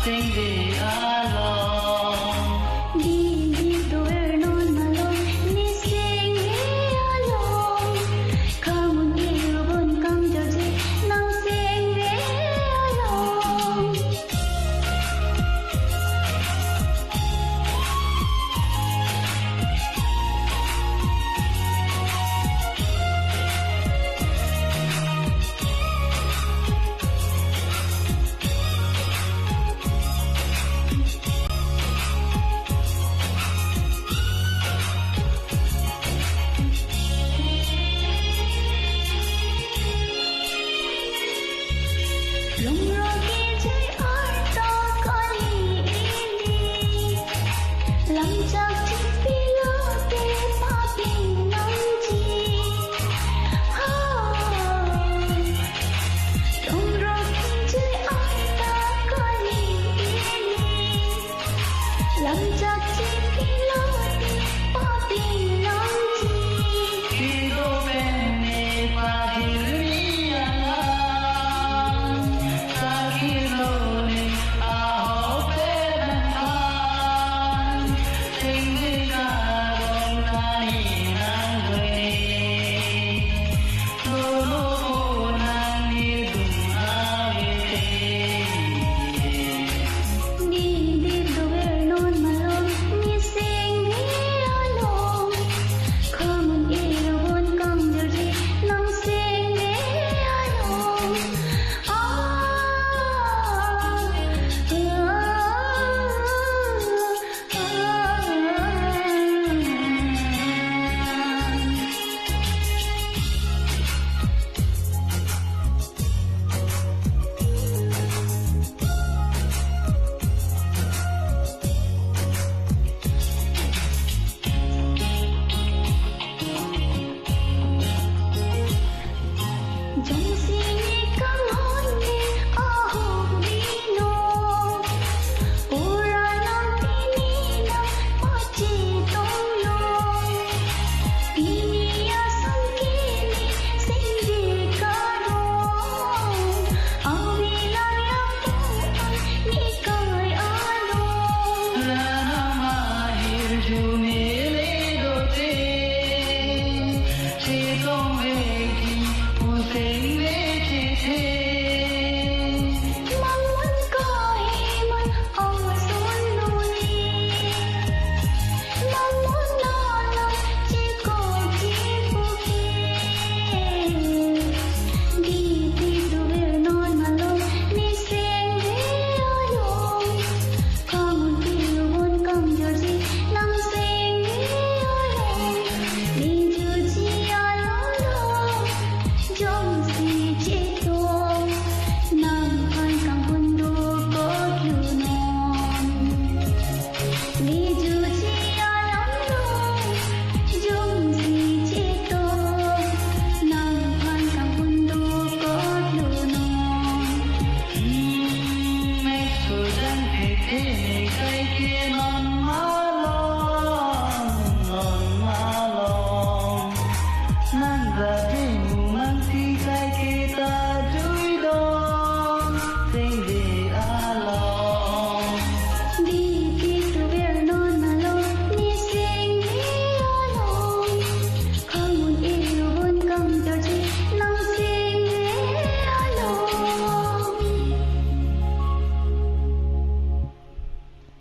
tình vì alone đi đi tôi non mà lo ni sing alone không yêu buồn căm cho gì nang sing alone lòng lo kia chơi ở đó có lý làm chắc chỉ vì lo để mà bình nông chi lòng lo kia chơi ở đó có lý làm chắc chỉ vì lo để mà bình nông chi khi đôi bên này và hiểu thế này cây kia